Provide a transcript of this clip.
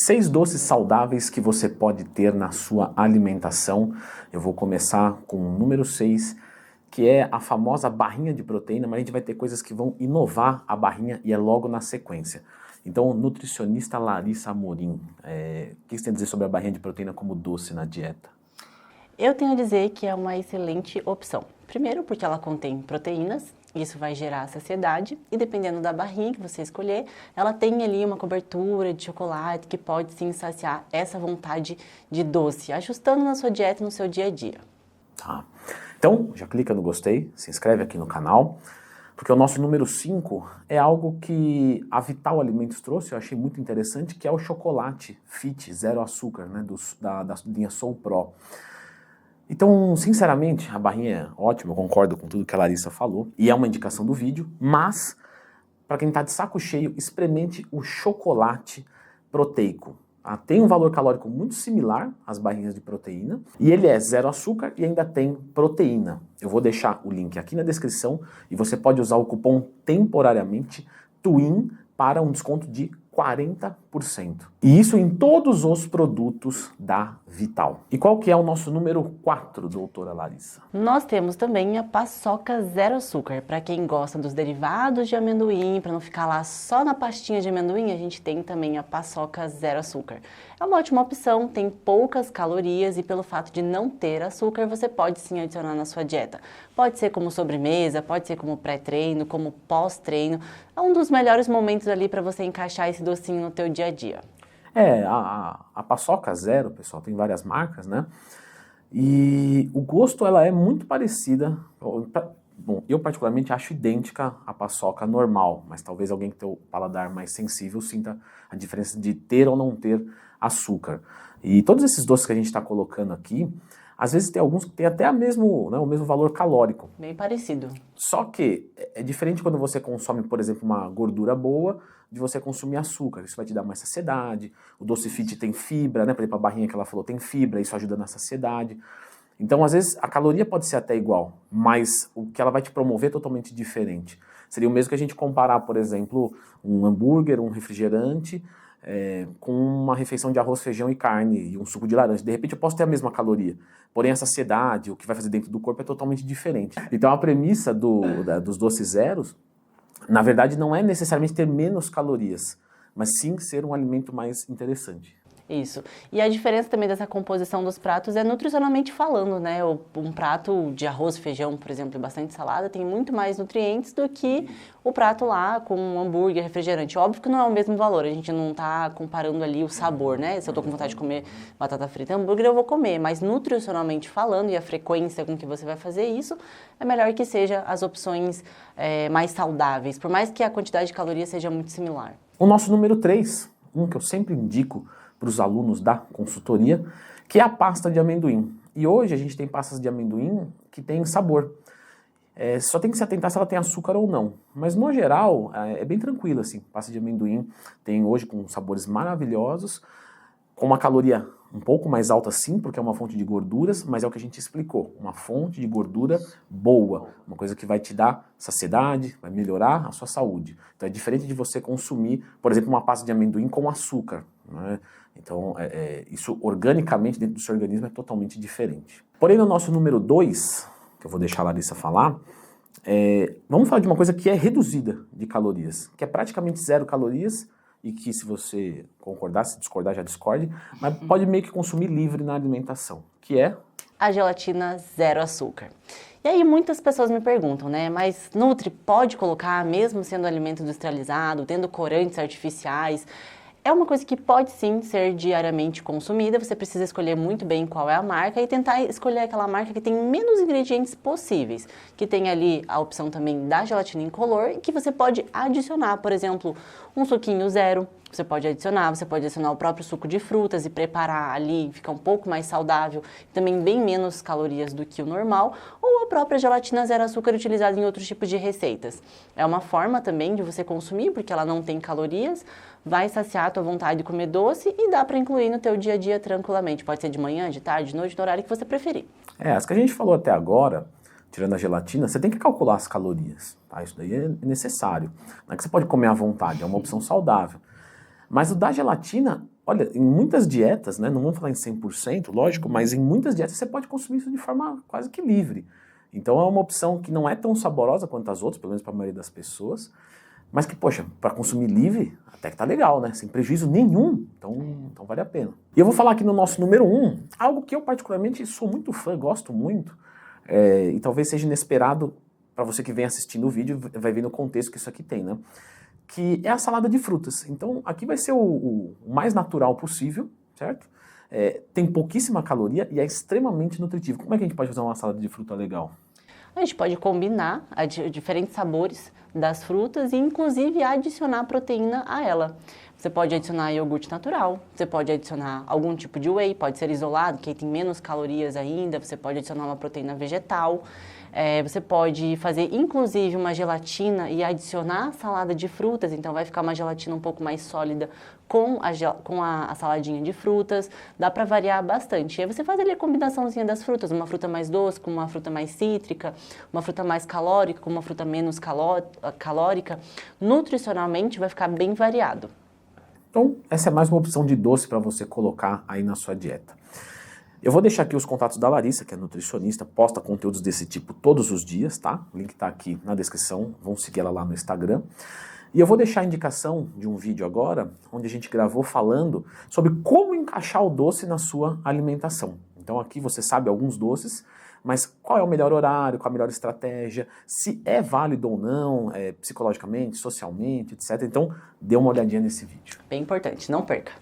6 doces saudáveis que você pode ter na sua alimentação. Eu vou começar com o número 6, que é a famosa barrinha de proteína, mas a gente vai ter coisas que vão inovar a barrinha e é logo na sequência. Então, nutricionista Larissa Amorim, o que você tem a dizer sobre a barrinha de proteína como doce na dieta? Eu tenho a dizer que é uma excelente opção. Primeiro, porque ela contém proteínas, isso vai gerar saciedade, e dependendo da barrinha que você escolher, ela tem ali uma cobertura de chocolate que pode sim saciar essa vontade de doce, ajustando na sua dieta no seu dia a dia. Tá. Então, já clica no gostei, se inscreve aqui no canal, porque o nosso número 5 é algo que a Vital Alimentos trouxe, eu achei muito interessante, que é o chocolate Fit, zero açúcar, né, da linha Soul Pro. Então, sinceramente, a barrinha é ótima, eu concordo com tudo que a Larissa falou, e é uma indicação do vídeo, mas, para quem está de saco cheio, experimente o chocolate proteico. Tem um valor calórico muito similar às barrinhas de proteína, e ele é zero açúcar e ainda tem proteína. Eu vou deixar o link aqui na descrição, e você pode usar o cupom temporariamente TWIN para um desconto de 40%. E isso em todos os produtos da Vital. E qual que é o nosso número 4, doutora Larissa? Nós temos também a paçoca zero açúcar. Para quem gosta dos derivados de amendoim, para não ficar lá só na pastinha de amendoim, a gente tem também a paçoca zero açúcar. É uma ótima opção, tem poucas calorias e pelo fato de não ter açúcar, você pode sim adicionar na sua dieta. Pode ser como sobremesa, pode ser como pré-treino, como pós-treino. É um dos melhores momentos ali para você encaixar esse docinho no teu dia a dia. A paçoca zero, pessoal, tem várias marcas, né? E o gosto, ela é muito parecida. Bom, eu particularmente acho idêntica à paçoca normal, mas talvez alguém que tem o paladar mais sensível sinta a diferença de ter ou não ter açúcar. E todos esses doces que a gente está colocando aqui, às vezes tem alguns que tem até o mesmo valor calórico. Bem parecido. Só que é diferente quando você consome, por exemplo, uma gordura boa, de você consumir açúcar. Isso vai te dar mais saciedade. O doce fit tem fibra, né? Por exemplo, a barrinha que ela falou tem fibra, isso ajuda na saciedade. Então, às vezes, a caloria pode ser até igual, mas o que ela vai te promover é totalmente diferente. Seria o mesmo que a gente comparar, por exemplo, um hambúrguer, um refrigerante, com uma refeição de arroz, feijão e carne e um suco de laranja. De repente eu posso ter a mesma caloria, porém a saciedade, o que vai fazer dentro do corpo é totalmente diferente. Então a premissa dos doces zeros, na verdade não é necessariamente ter menos calorias, mas sim ser um alimento mais interessante. Isso. E a diferença também dessa composição dos pratos é nutricionalmente falando, né? Um prato de arroz, feijão, por exemplo, e bastante salada tem muito mais nutrientes do que o prato lá com um hambúrguer, refrigerante. Óbvio que não é o mesmo valor, a gente não tá comparando ali o sabor, né? Se eu tô com vontade de comer batata frita e hambúrguer, eu vou comer. Mas nutricionalmente falando e a frequência com que você vai fazer isso, é melhor que seja as opções mais saudáveis, por mais que a quantidade de calorias seja muito similar. O nosso número 3, que eu sempre indico para os alunos da consultoria, que é a pasta de amendoim. E hoje a gente tem pastas de amendoim que tem sabor. Só tem que se atentar se ela tem açúcar ou não. Mas no geral, é bem tranquilo assim. Pasta de amendoim tem hoje com sabores maravilhosos, com uma caloria um pouco mais alta sim, porque é uma fonte de gorduras, mas é o que a gente explicou, uma fonte de gordura boa, uma coisa que vai te dar saciedade, vai melhorar a sua saúde. Então é diferente de você consumir, por exemplo, uma pasta de amendoim com açúcar, né? Então isso organicamente dentro do seu organismo é totalmente diferente. Porém no nosso número 2, que eu vou deixar a Larissa falar, vamos falar de uma coisa que é reduzida de calorias, que é praticamente 0 calorias, e que se você concordar, se discordar, já discorde, mas pode meio que consumir livre na alimentação, que é a gelatina zero açúcar. E aí muitas pessoas me perguntam, né, mas Nutri pode colocar, mesmo sendo alimento industrializado, tendo corantes artificiais? É uma coisa que pode sim ser diariamente consumida, você precisa escolher muito bem qual é a marca e tentar escolher aquela marca que tem menos ingredientes possíveis, que tem ali a opção também da gelatina incolor e que você pode adicionar, por exemplo, um suquinho zero, você pode adicionar o próprio suco de frutas e preparar ali, fica um pouco mais saudável, também bem menos calorias do que o normal, ou a própria gelatina zero açúcar utilizada em outros tipos de receitas. É uma forma também de você consumir, porque ela não tem calorias, vai saciar a tua vontade de comer doce e dá para incluir no teu dia a dia tranquilamente. Pode ser de manhã, de tarde, de noite, no horário que você preferir. As que a gente falou até agora, tirando a gelatina, você tem que calcular as calorias, tá? Isso daí é necessário. Não é que você pode comer à vontade, é uma opção saudável. Mas o da gelatina, olha, em muitas dietas, né, não vamos falar em 100%, lógico, mas em muitas dietas você pode consumir isso de forma quase que livre. Então é uma opção que não é tão saborosa quanto as outras, pelo menos para a maioria das pessoas, mas que, poxa, para consumir livre, até que tá legal, né? Sem prejuízo nenhum, então vale a pena. E eu vou falar aqui no nosso número 1, algo que eu particularmente sou muito fã, gosto muito, e talvez seja inesperado para você que vem assistindo o vídeo, vai ver no contexto que isso aqui tem, né? Que é a salada de frutas. Então aqui vai ser o mais natural possível, certo? Tem pouquíssima caloria e é extremamente nutritivo. Como é que a gente pode fazer uma salada de fruta legal? A gente pode combinar diferentes sabores das frutas e inclusive adicionar proteína a ela. Você pode adicionar iogurte natural, você pode adicionar algum tipo de whey, pode ser isolado, que aí tem menos calorias ainda, você pode adicionar uma proteína vegetal. Você pode fazer inclusive uma gelatina e adicionar salada de frutas, então vai ficar uma gelatina um pouco mais sólida com a saladinha de frutas, dá para variar bastante. E aí você faz ali a combinaçãozinha das frutas, uma fruta mais doce com uma fruta mais cítrica, uma fruta mais calórica com uma fruta menos calórica, nutricionalmente vai ficar bem variado. Então, essa é mais uma opção de doce para você colocar aí na sua dieta. Eu vou deixar aqui os contatos da Larissa, que é nutricionista, posta conteúdos desse tipo todos os dias, tá? O link tá aqui na descrição, vão seguir ela lá no Instagram. E eu vou deixar a indicação de um vídeo agora, onde a gente gravou falando sobre como encaixar o doce na sua alimentação. Então aqui você sabe alguns doces, mas qual é o melhor horário, qual a melhor estratégia, se é válido ou não, psicologicamente, socialmente, etc. Então dê uma olhadinha nesse vídeo. Bem importante, não perca.